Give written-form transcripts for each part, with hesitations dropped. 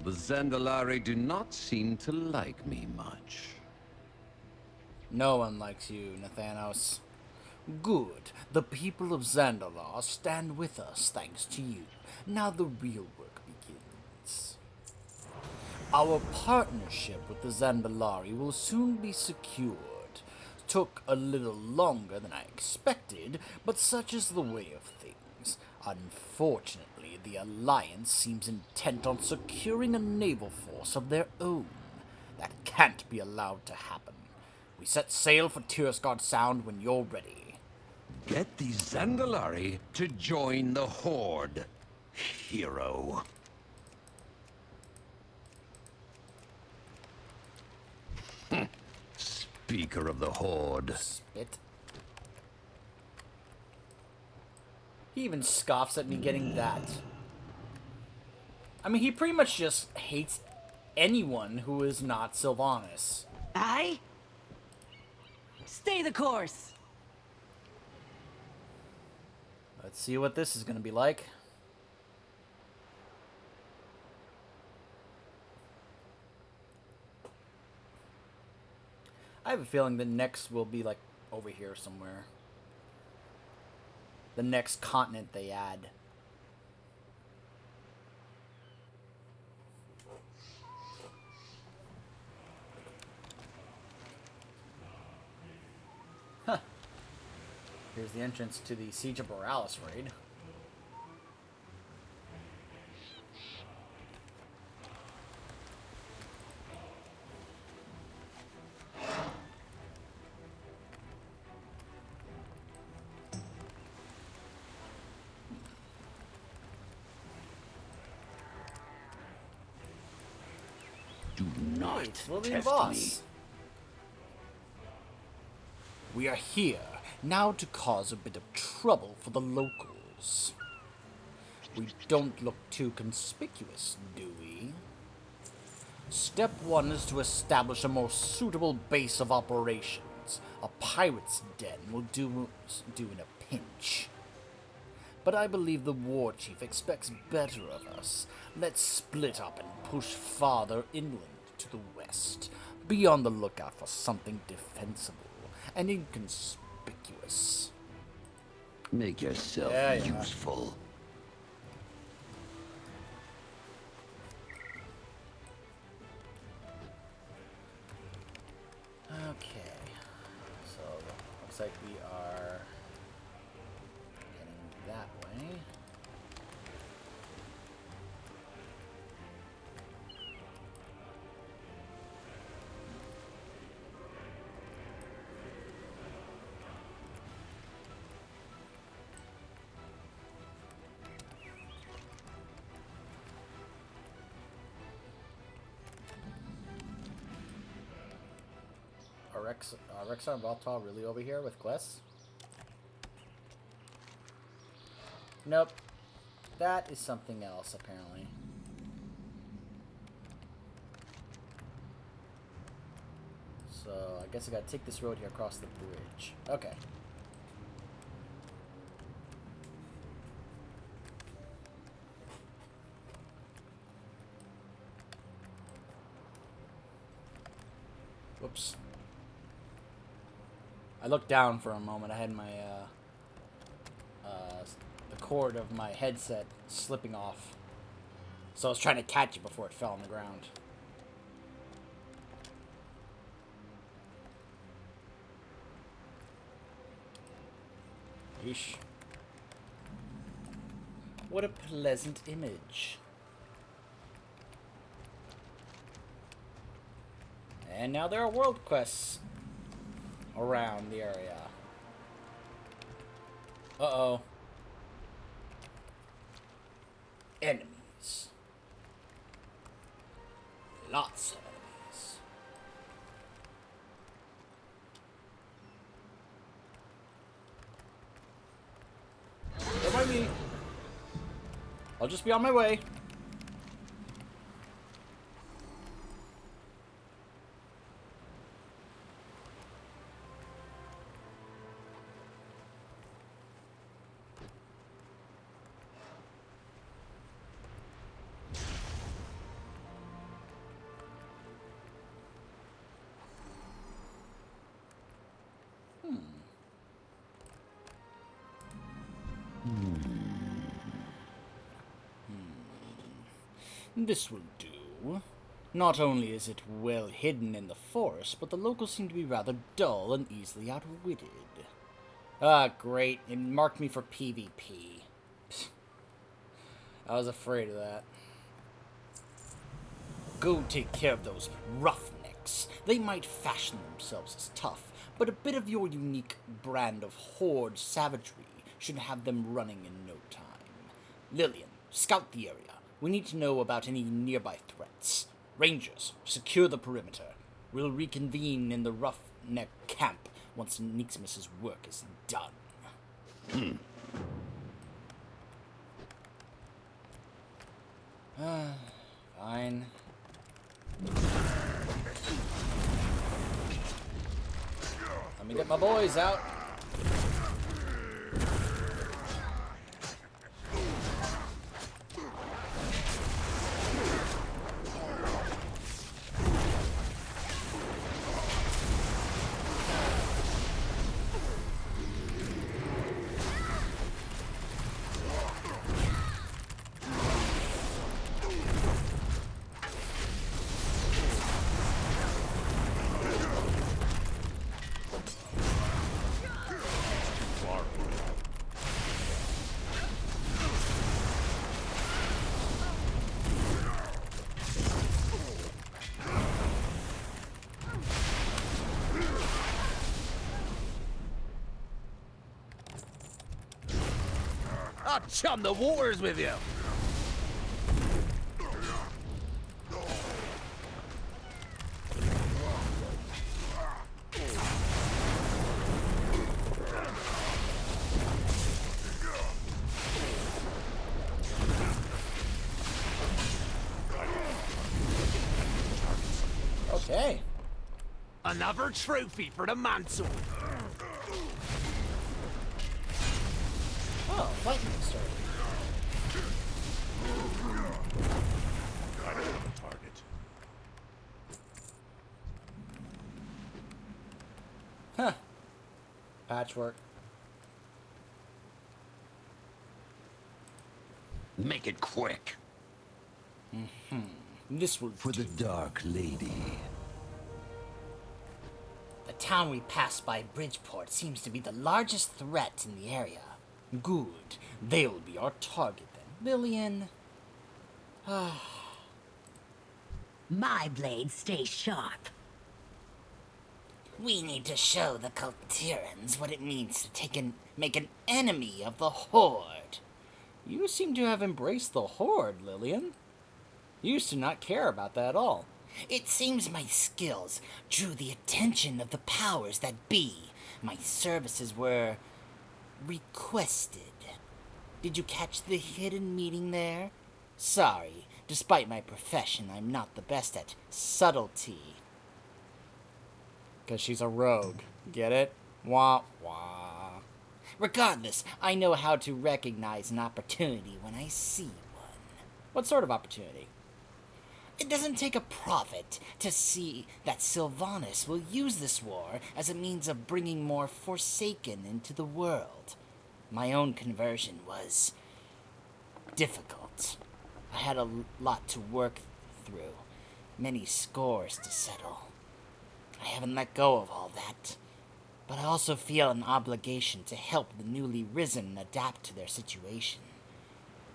The Zandalari do not seem to like me much. No one likes you, Nathanos. Good. The people of Zandalar stand with us thanks to you. Now the real work begins. Our partnership with the Zandalari will soon be secured. Took a little longer than I expected, but such is the way of things. Unfortunately, the Alliance seems intent on securing a naval force of their own. That can't be allowed to happen. We set sail for Tirasgard Sound when you're ready. Get the Zandalari to join the Horde, hero. Speaker of the Horde. Spit. He even scoffs at me getting that. I mean, he pretty much just hates anyone who is not Sylvanas. Aye? Stay the course. Let's see what this is going to be like. I have a feeling the next will be like over here somewhere. The next continent they add. Huh. Here's the entrance to the Siege of Borealis raid. Do not Wait, Lillian test Voss. me. We are here now to cause a bit of trouble for the locals. We don't look too conspicuous, do we? Step one is to establish a more suitable base of operations. A pirate's den will do in a pinch. But I believe the war chief expects better of us. Let's split up and push farther inland to the west. Be on the lookout for something defensible and inconspicuous. Make yourself useful. Okay, so looks like we are heading that way. Rexar and Baltar really over here with Gless? Nope. That is something else, apparently. So, I guess I gotta take this road here across the bridge. Okay. Whoops. I looked down for a moment. I had my, the cord of my headset slipping off. So I was trying to catch it before it fell on the ground. Yeesh. What a pleasant image. And now there are world quests around the area. Uh-oh. Enemies. Lots of enemies. Don't mind me. I'll just be on my way. This will do. Not only is it well hidden in the forest, but the locals seem to be rather dull and easily outwitted. Ah, great. It marked me for PvP. Psst. I was afraid of that. Go take care of those roughnecks. They might fashion themselves as tough, but a bit of your unique brand of horde savagery should have them running in no time. Lillian, scout the area. We need to know about any nearby threats. Rangers, secure the perimeter. We'll reconvene in the roughneck camp once Nixmus's work is done. Fine. Let me get my boys out. I'll chum the waters with you. Okay. Another trophy for the mantle. Oh, lightning started. Got it on the target. Huh. Patchwork. Make it quick. This will For the Dark Lady. The town we passed by Bridgeport seems to be the largest threat in the area. Good. They'll be our target then. Lillian. My blades stay sharp. We need to show the Cultirans what it means to make an enemy of the Horde. You seem to have embraced the Horde, Lillian. You used to not care about that at all. It seems my skills drew the attention of the powers that be. My services were requested. Did you catch the hidden meeting there? Sorry, despite my profession, I'm not the best at subtlety. Because she's a rogue. Get it? Wah, wah. Regardless, I know how to recognize an opportunity when I see one. What sort of opportunity? It doesn't take a prophet to see that Sylvanas will use this war as a means of bringing more Forsaken into the world. My own conversion was difficult. I had a lot to work through, many scores to settle. I haven't let go of all that, but I also feel an obligation to help the newly risen adapt to their situation.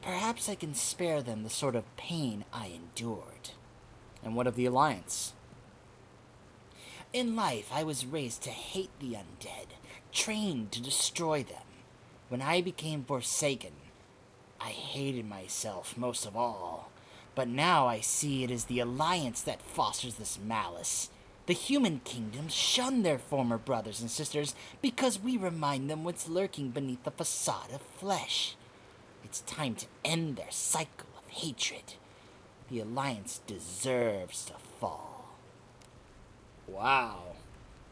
Perhaps I can spare them the sort of pain I endured. And what of the Alliance? In life, I was raised to hate the undead, trained to destroy them. When I became Forsaken, I hated myself most of all. But now I see it as the Alliance that fosters this malice. The human kingdoms shun their former brothers and sisters because we remind them what's lurking beneath the facade of flesh. It's time to end their cycle of hatred. The Alliance deserves to fall. Wow.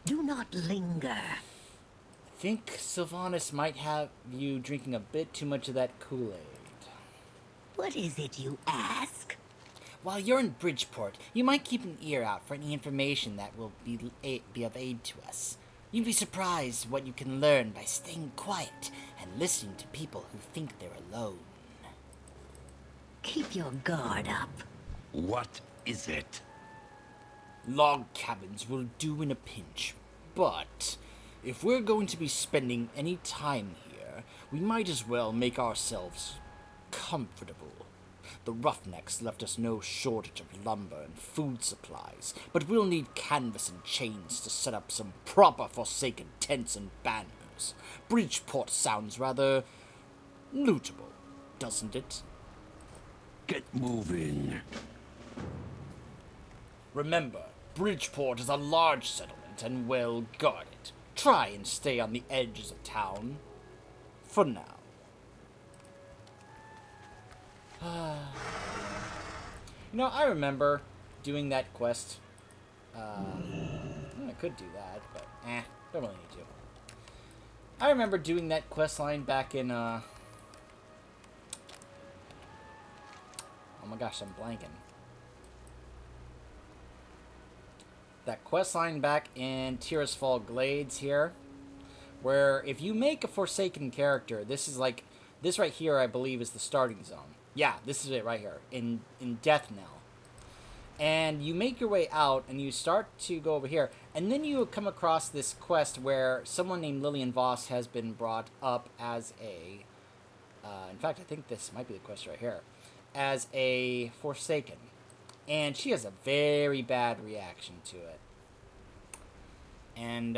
Do not linger. I think Sylvanas might have you drinking a bit too much of that Kool-Aid. What is it you ask? While you're in Bridgeport, you might keep an ear out for any information that will be of aid to us. You'd be surprised what you can learn by staying quiet and and listening to people who think they're alone. Keep your guard up. What is it? Log cabins will do in a pinch, but if we're going to be spending any time here, we might as well make ourselves comfortable. The Roughnecks left us no shortage of lumber and food supplies, but we'll need canvas and chains to set up some proper Forsaken tents and banners. Bridgeport sounds rather lootable, doesn't it? Get moving. Remember, Bridgeport is a large settlement and well guarded. Try and stay on the edges of town. For now. You know, I remember doing that quest. I could do that, but don't really need to. I remember doing that quest line back in, oh my gosh, I'm blanking. That quest line back in Tirisfal Glades here, where if you make a Forsaken character, this is like, this right here I believe is the starting zone. Yeah, this is it right here, in Death Knell. And you make your way out, and you start to go over here, and then you come across this quest where someone named Lillian Voss has been brought up as a, in fact, I think this might be the quest right here, as a Forsaken. And she has a very bad reaction to it. And,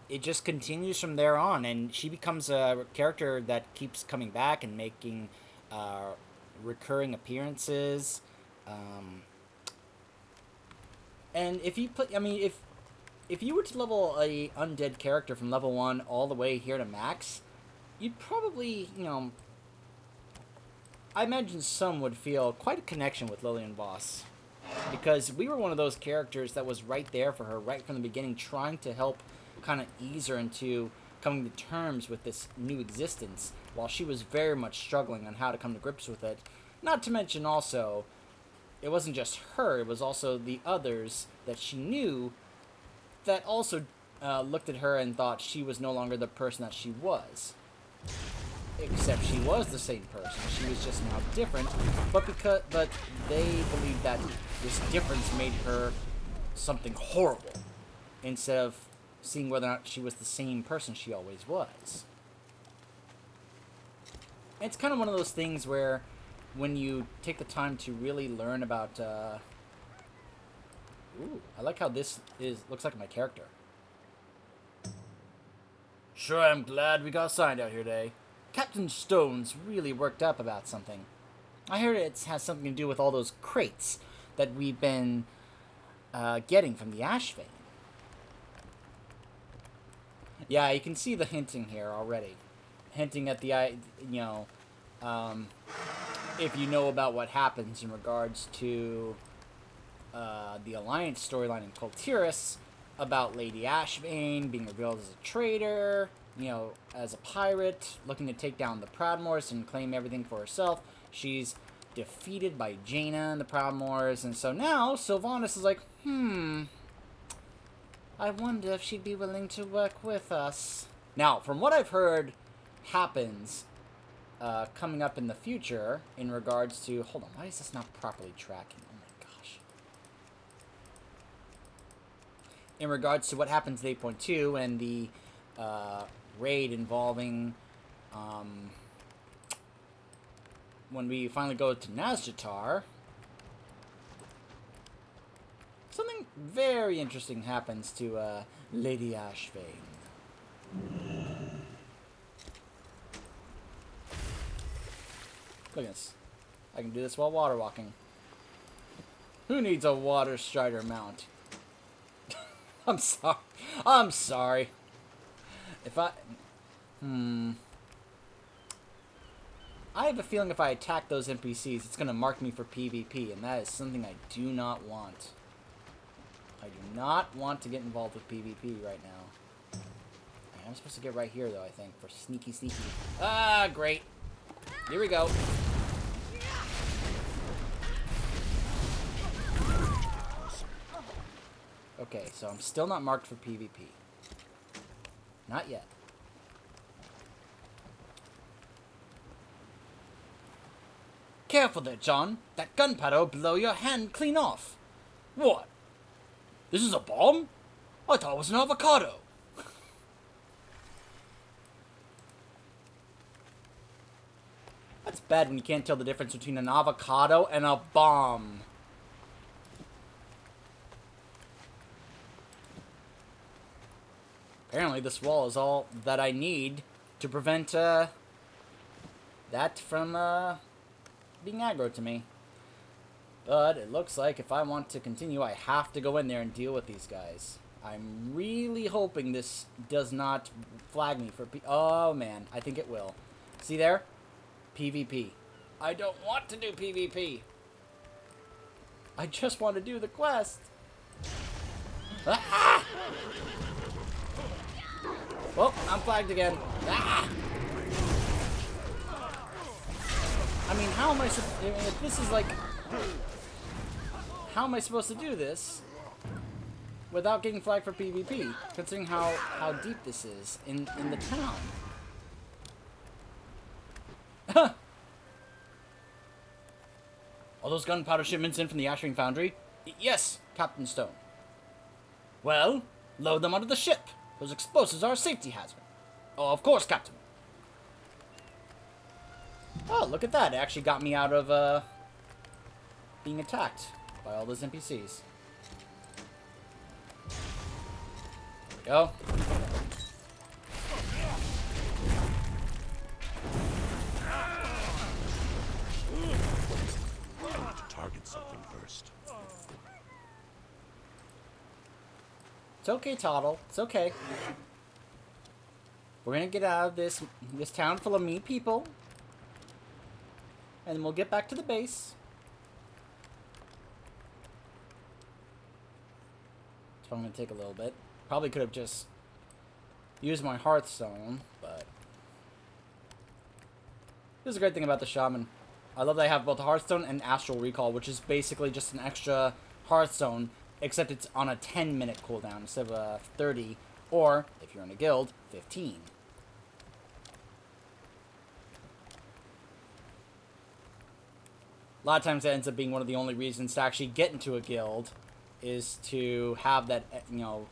it just continues from there on, and she becomes a character that keeps coming back and making recurring appearances. And if you put, I mean, if you were to level a undead character from level 1 all the way here to max, you'd probably, you know, I imagine some would feel quite a connection with Lillian Voss. Because we were one of those characters that was right there for her right from the beginning, trying to help kind of ease her into coming to terms with this new existence, while she was very much struggling on how to come to grips with it. Not to mention also, it wasn't just her, it was also the others that she knew that also looked at her and thought she was no longer the person that she was. Except she was the same person. She was just now different, but they believed that this difference made her something horrible, instead of seeing whether or not she was the same person she always was. It's kind of one of those things where when you take the time to really learn about ooh, I like how this looks like my character. Sure, I'm glad we got signed out here today. Captain Stone's really worked up about something. I heard it has something to do with all those crates that we've been getting from the Ash Vein. Yeah, you can see the hinting here already. Hinting at the, you know, if you know about what happens in regards to the Alliance storyline in Coltiris, about Lady Ashvane being revealed as a traitor, you know, as a pirate, looking to take down the Proudmoors and claim everything for herself. She's defeated by Jaina and the Proudmoors, and so now Sylvanas is like, I wonder if she'd be willing to work with us. Now, from what I've heard happens coming up in the future in regards to... Hold on, why is this not properly tracking? Oh my gosh. In regards to what happens at 8.2 and the raid involving... when we finally go to Nazjatar... Something very interesting happens to Lady Ashvane. Look at this. I can do this while water walking. Who needs a water strider mount? I'm sorry. I'm sorry. If I... I have a feeling if I attack those NPCs, it's going to mark me for PvP, and that is something I do not want. I do not want to get involved with PvP right now. I'm supposed to get right here, though, I think, for sneaky. Ah, great. Here we go. Okay, so I'm still not marked for PvP. Not yet. careful there, John. That gunpowder will blow your hand clean off. What? This is a bomb? I thought it was an avocado. That's bad when you can't tell the difference between an avocado and a bomb. Apparently this wall is all that I need to prevent that from being aggro to me. But it looks like if I want to continue, I have to go in there and deal with these guys. I'm really hoping this does not flag me for oh man, I think it will. See there? PvP. I don't want to do PvP. I just want to do the quest. Ah! Well, I'm flagged again. Ah! I mean, how am I if this is like... How am I supposed to do this without getting flagged for PvP, considering how deep this is in the town? All those gunpowder shipments in from the Ashwing Foundry? Yes, Captain Stone. Well, load them onto the ship. Those explosives are a safety hazard. Oh, of course, Captain. Oh, look at that. It actually got me out of being attacked by all those NPCs. There we go. Target something first. It's okay, Toddle. It's okay. We're gonna get out of this town full of mean people. And then we'll get back to the base. It's probably gonna take a little bit. Probably could have just used my Hearthstone, but... This is a great thing about the Shaman. I love that I have both Hearthstone and Astral Recall, which is basically just an extra Hearthstone, except it's on a 10-minute cooldown instead of 30, or, if you're in a guild, 15. A lot of times that ends up being one of the only reasons to actually get into a guild, is to have that, you know,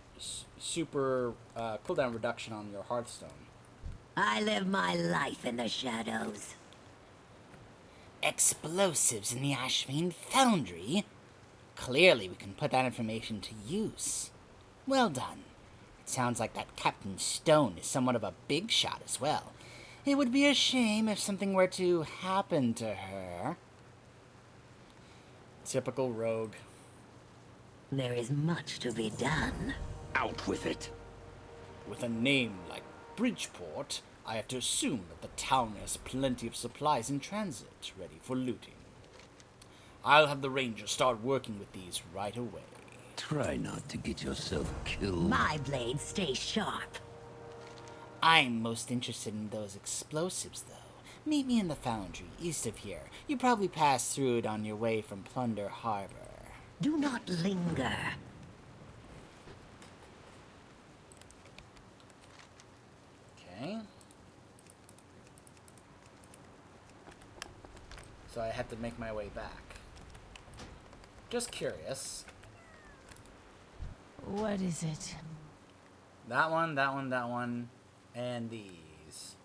super cooldown reduction on your Hearthstone. I live my life in the shadows. Explosives in the Ashwing Foundry? Clearly we can put that information to use. Well done. It sounds like that Captain Stone is somewhat of a big shot as well. It would be a shame if something were to happen to her. Typical rogue. There is much to be done. Out with it. With a name like Bridgeport, I have to assume that the town has plenty of supplies in transit, ready for looting. I'll have the Rangers start working with these right away. Try not to get yourself killed. My blades stay sharp. I'm most interested in those explosives, though. Meet me in the foundry, east of here. You probably passed through it on your way from Plunder Harbor. Do not linger. Okay. So I have to make my way back. Just curious. What is it? That one, that one, that one, and these.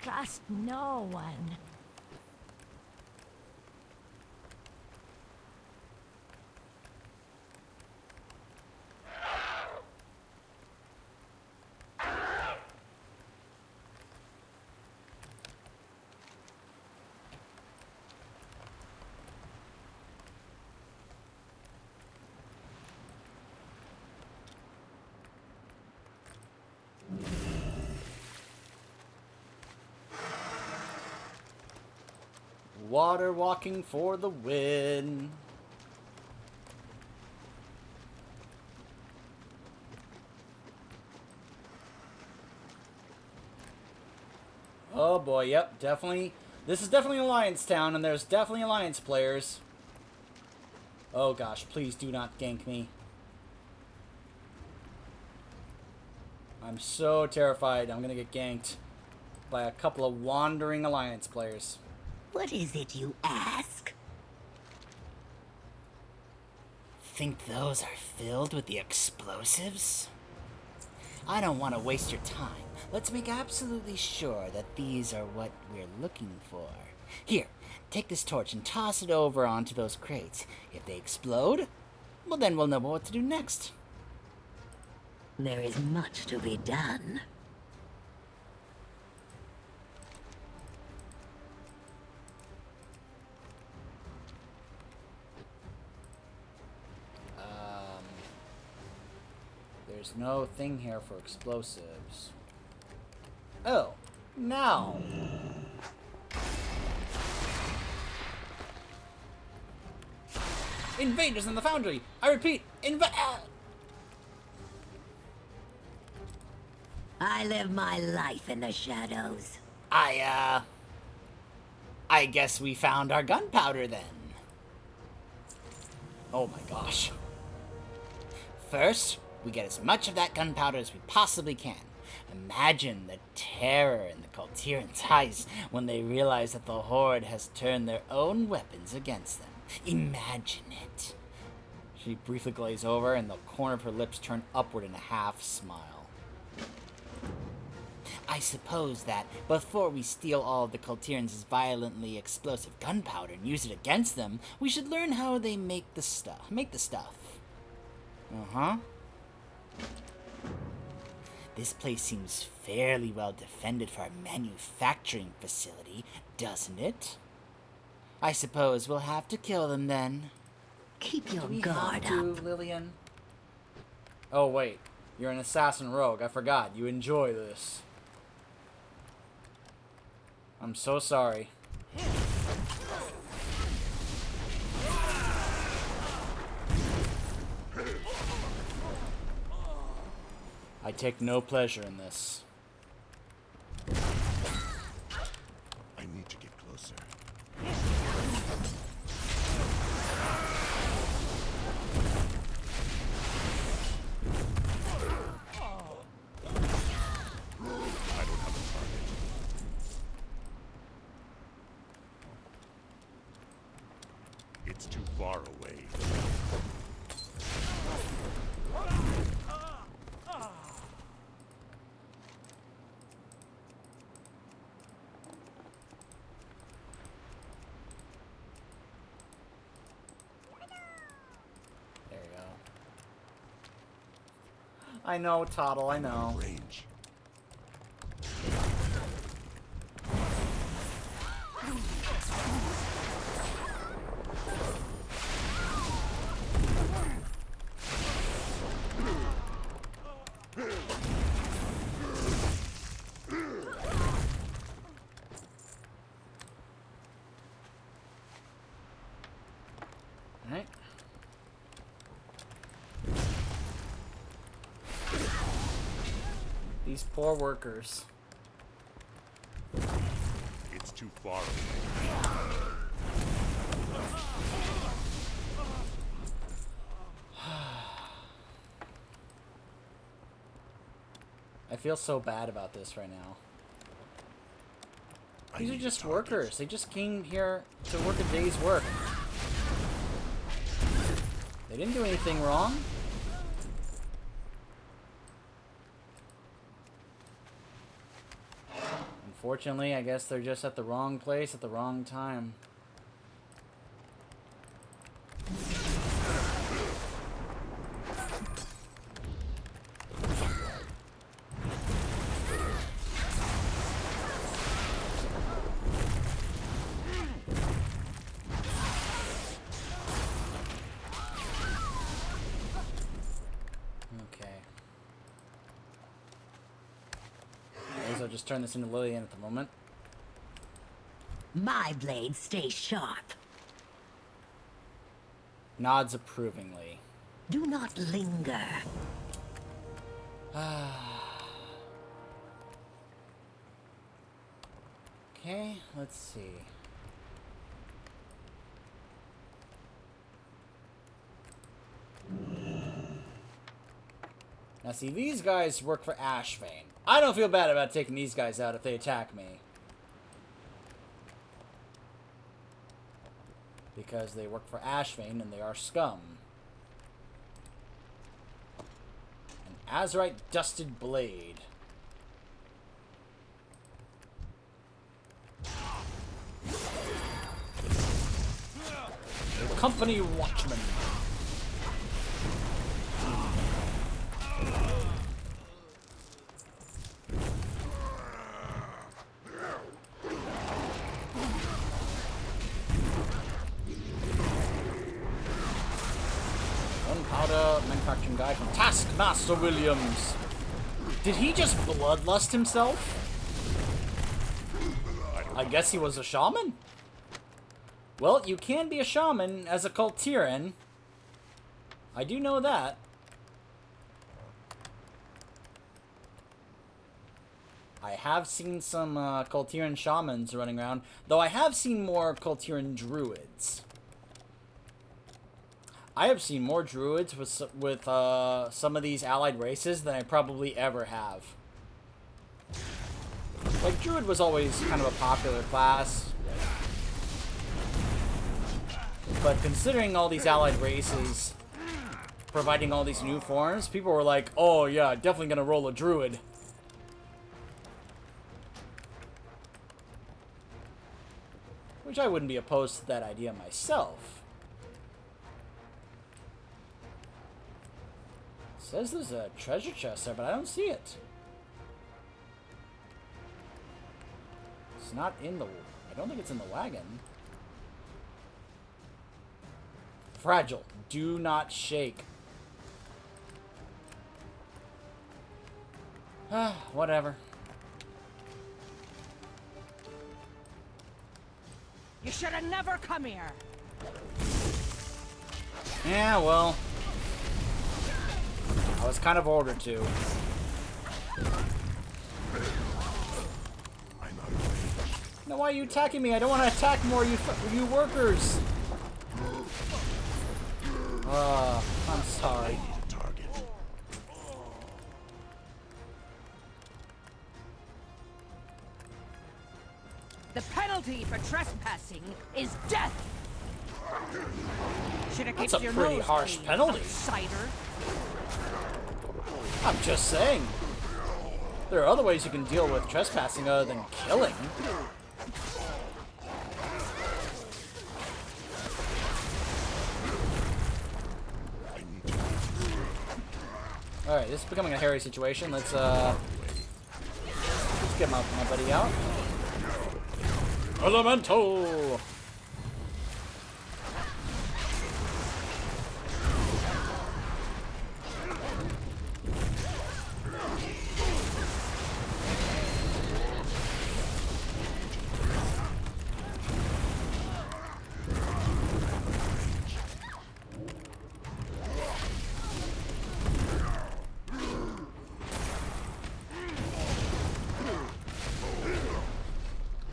Trust no one. Water walking for the win. Oh boy, yep, definitely. This is definitely Alliance Town, and there's definitely Alliance players. Oh gosh, please do not gank me. I'm so terrified I'm gonna get ganked by a couple of wandering Alliance players. What is it you ask? Think those are filled with the explosives? I don't want to waste your time. Let's make absolutely sure that these are what we're looking for. Here, take this torch and toss it over onto those crates. If they explode, well then we'll know what to do next. There is much to be done. There's no thing here for explosives. Oh, now. Invaders in the foundry! I repeat, I live my life in the shadows. I guess we found our gunpowder then. Oh my gosh. First, we get as much of that gunpowder as we possibly can. Imagine the terror in the Cultirians' eyes when they realize that the Horde has turned their own weapons against them. Imagine it. She briefly glazed over and the corner of her lips turned upward in a half smile. I suppose that before we steal all of the Cultirians' violently explosive gunpowder and use it against them, we should learn how they make the stuff. Uh-huh. This place seems fairly well defended for a manufacturing facility, doesn't it? I suppose we'll have to kill them then. Keep your Do we guard have to, up. Lillian? Oh wait, you're an assassin rogue. I forgot. You enjoy this. I'm so sorry. I take no pleasure in this. I need to get closer. I don't have a target. It's too far away. There you go. I know, Toddle, I know. Range. Alright. These poor workers. It's too far away. I feel so bad about this right now. I These are need just targets. workers. They just came here to work a day's work. They didn't do anything wrong. Unfortunately, I guess they're just at the wrong place at the wrong time. Okay. May as well just turn this into Lillian at the moment. My blades stay sharp. Nods approvingly. Do not linger. Okay, let's see. Now see, these guys work for Ashvane. I don't feel bad about taking these guys out if they attack me. Because they work for Ashvane and they are scum. An Azurite Dusted Blade. The Company Watchman. Gunpowder manufacturing guide from Taskmaster Williams. Did he just bloodlust himself? I guess he was a shaman? Well, you can be a shaman as a Kultiran. I do know that. I have seen some Kultiran shamans running around, though I have seen more Kultiran druids. I have seen more druids with some of these allied races than I probably ever have. Like, druid was always kind of a popular class. But considering all these allied races providing all these new forms, people were like, oh yeah, definitely gonna roll a druid. Which I wouldn't be opposed to that idea myself. It says there's a treasure chest there, but I don't see it. It's not in the... I don't think it's in the wagon. Fragile. Do not shake. Whatever. You should have never come here. Yeah, well. I was kind of ordered to. Now why are you attacking me? I don't want to attack more, you workers. I'm sorry. The penalty for trespassing is death. Should have That's kept a your pretty nose harsh clean, penalty. outsider. I'm just saying. There are other ways you can deal with trespassing other than killing. Alright, this is becoming a hairy situation. Let's get my buddy out. Elemental!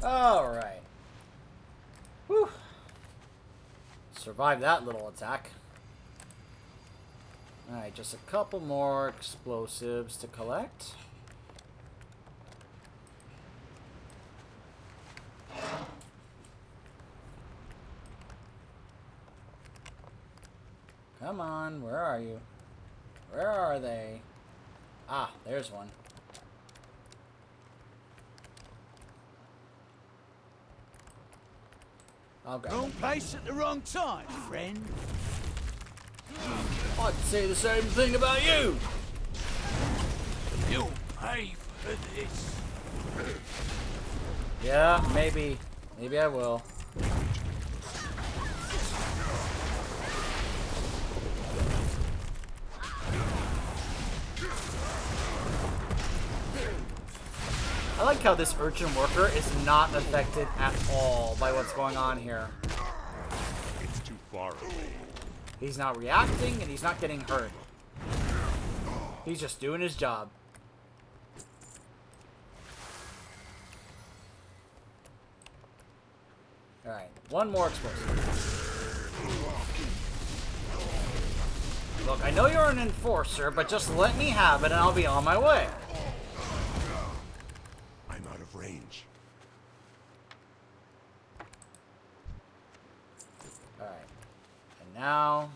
Alright. Whew. Survived that little attack. Alright, just a couple more explosives to collect. Come on, where are you? Where are they? Ah, there's one. I'll go. Wrong place at the wrong time, friend. I'd say the same thing about you. You'll pay for this. Yeah, maybe. Maybe I will. I like how this urchin worker is not affected at all by what's going on here. It's too far away. He's not reacting and he's not getting hurt. He's just doing his job. Alright, one more explosive. Look, I know you're an enforcer, but just let me have it and I'll be on my way. I'm out of range. Alright. And now...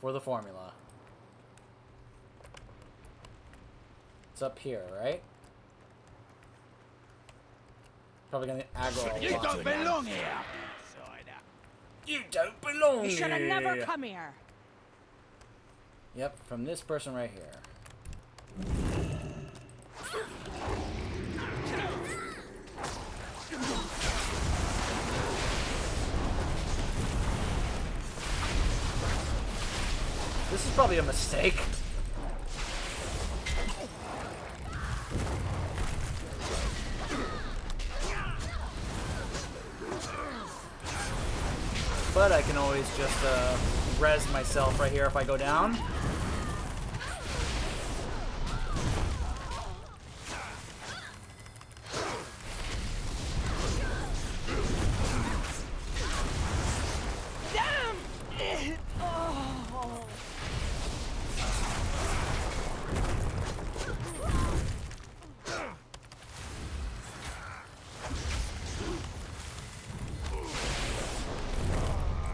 for the formula. It's up here, right? Probably gonna aggro You a lot. don't belong here! Insider. You don't belong You should have here. never come here. Yep, from this person right here. This is probably a mistake. But I can always just res myself right here if I go down.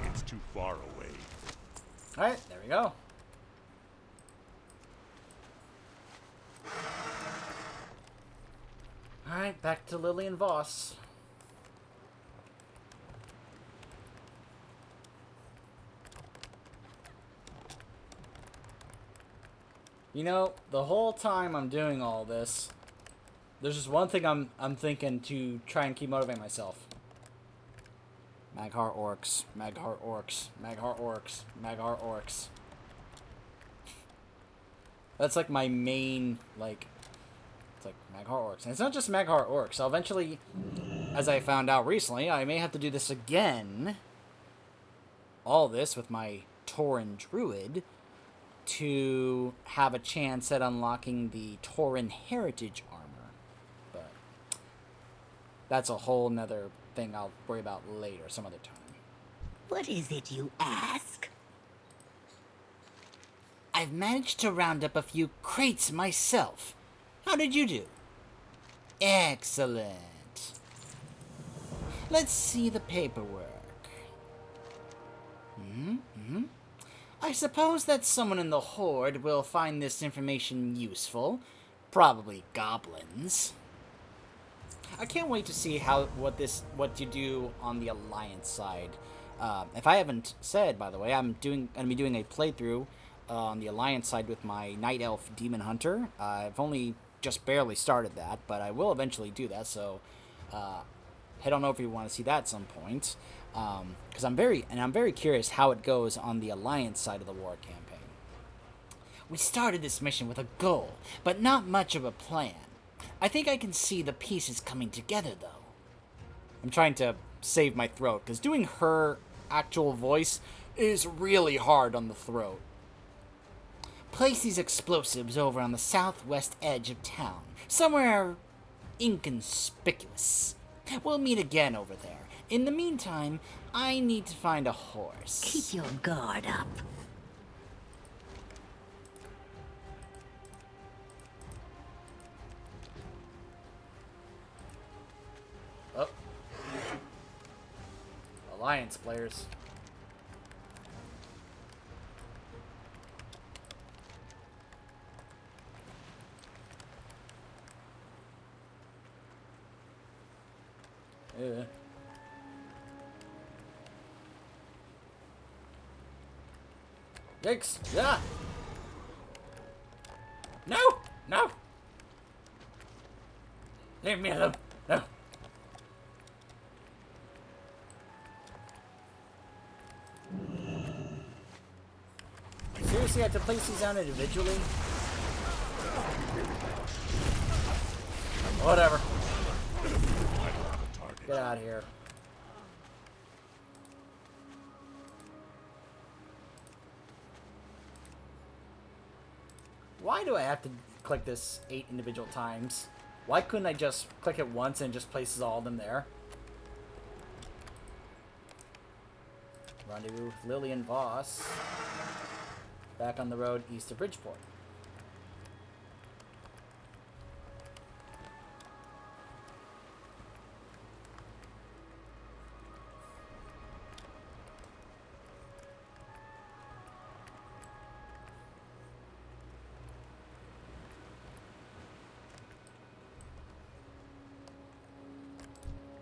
It's too far away. Alright, there we go. Alright, back to Lillian Voss. You know, the whole time I'm doing all this, there's just one thing I'm thinking to try and keep motivating myself. Maghar orcs, Maghar orcs, Maghar orcs, Maghar orcs. That's like my main, like, it's like Maghar orcs. And it's not just Maghar orcs. I'll eventually, as I found out recently, I may have to do this again. All this with my Tauren Druid to have a chance at unlocking the Tauren Heritage armor. But that's a whole nother thing I'll worry about later, some other time. What is it you ask? I've managed to round up a few crates myself. How did you do? Excellent. Let's see the paperwork. I suppose that someone in the Horde will find this information useful. Probably goblins. I can't wait to see what you do on the Alliance side. If I haven't said, by the way, I'm gonna be doing a playthrough on the Alliance side with my Night Elf Demon Hunter. I've only just barely started that, but I will eventually do that. So head on over if you want to see that at some point. Because I'm very curious how it goes on the Alliance side of the war campaign. We started this mission with a goal, but not much of a plan. I think I can see the pieces coming together, though. I'm trying to save my throat, because doing her actual voice is really hard on the throat. Place these explosives over on the southwest edge of town, somewhere inconspicuous. We'll meet again over there. In the meantime, I need to find a horse. Keep your guard up. Oh. Alliance players. Yeah. Yikes! Yeah! No! No! Leave me alone! No! Seriously, I have to place these down individually? Whatever. Get out of here. Why do I have to click this 8 individual times? Why couldn't I just click it once and it just places all of them there? Rendezvous with Lillian Voss. Back on the road east of Bridgeport.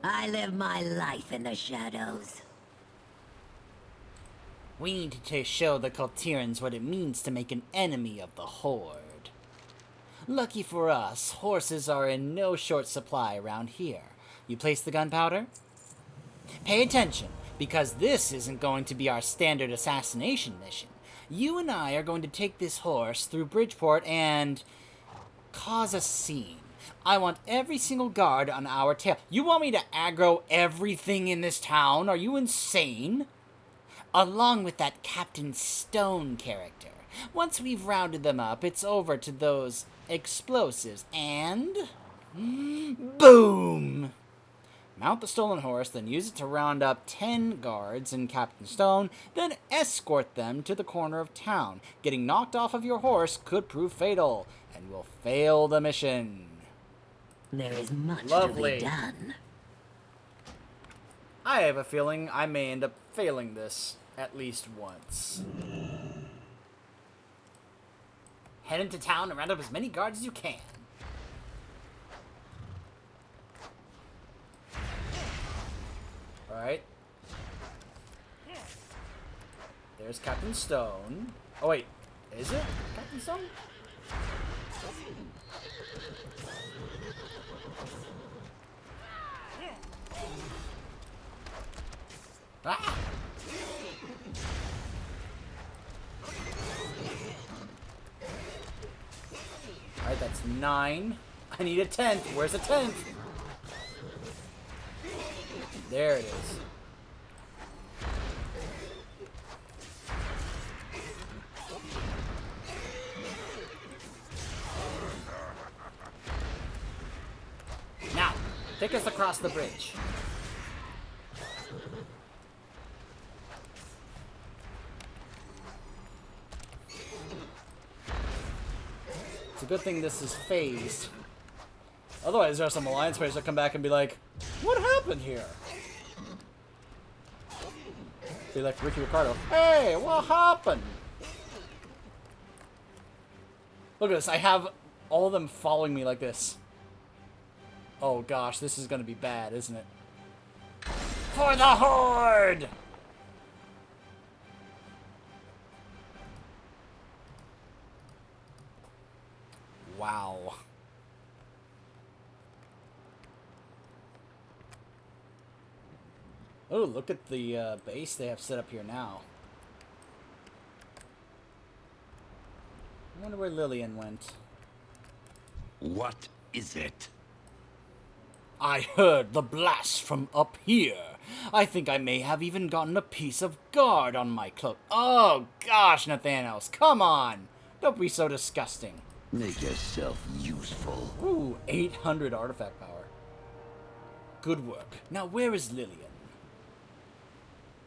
I live my life in the shadows. We need to show the Kultirans what it means to make an enemy of the Horde. Lucky for us, horses are in no short supply around here. You place the gunpowder? Pay attention, because this isn't going to be our standard assassination mission. You and I are going to take this horse through Bridgeport and cause a scene. I want every single guard on our tail. You want me to aggro everything in this town? Are you insane? Along with that Captain Stone character. Once we've rounded them up, it's over to those explosives, and boom! Mount the stolen horse, then use it to round up 10 guards in Captain Stone, then escort them to the corner of town. Getting knocked off of your horse could prove fatal, and will fail the mission. There is much Lovely. to be done. I have a feeling I may end up failing this at least once. Head into town and round up as many guards as you can. Alright. There's Captain Stone. Oh wait, is it Captain Stone? Ah! Alright, that's 9. I need a 10th. Where's the 10th? There it is. Now, take us across the bridge. It's a good thing this is phased. Otherwise, there are some Alliance players that come back and be like, what happened here? Be like Ricky Ricardo. Hey, what happened? Look at this. I have all of them following me like this. Oh gosh, this is going to be bad, isn't it? For the Horde! Wow. Oh, look at the base they have set up here now. I wonder where Lillian went. What is it? I heard the blast from up here. I think I may have even gotten a piece of guard on my cloak. Oh gosh, Nathanos, come on! Don't be so disgusting. Make yourself useful. Ooh, 800 artifact power. Good work. Now where is Lillian?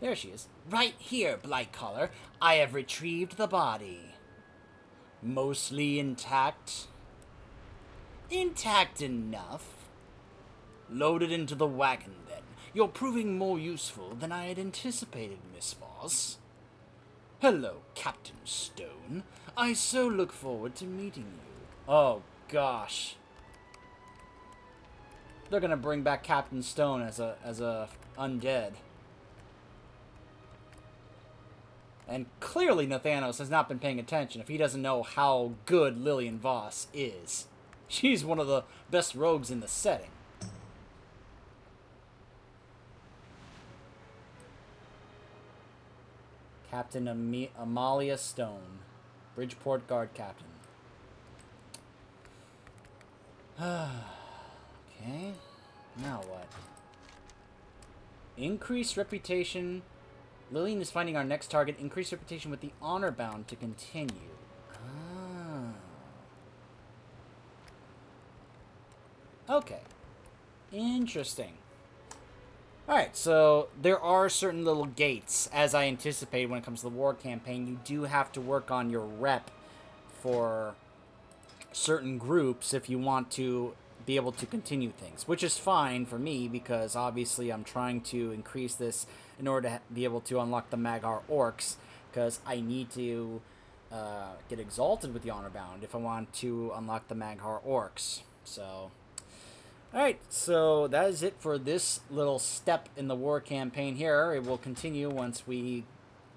There she is. Right here, Blightcaller. I have retrieved the body. Mostly intact. Intact enough. Loaded into the wagon, then. You're proving more useful than I had anticipated, Miss Voss. Hello, Captain Stone. I so look forward to meeting you. Oh, gosh. They're gonna bring back Captain Stone as a undead. And clearly Nathanos has not been paying attention if he doesn't know how good Lillian Voss is. She's one of the best rogues in the setting. Captain Amalia Stone, Bridgeport Guard Captain. Okay, now what? Increased reputation. Lillian is finding our next target. Increased reputation with the honor bound to continue. Ah. Okay. Interesting. Alright, so there are certain little gates, as I anticipated when it comes to the war campaign. You do have to work on your rep for certain groups if you want to be able to continue things, which is fine for me because obviously I'm trying to increase this in order to be able to unlock the Maghar Orcs, because I need to get exalted with the Honor Bound if I want to unlock the Maghar Orcs. So, Alright, so that is it for this little step in the war campaign here. It will continue once we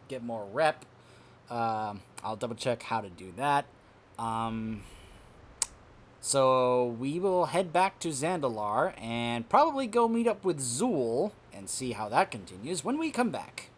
get more rep. I'll double check how to do that. So we will head back to Zandalar and probably go meet up with Zool and see how that continues when we come back.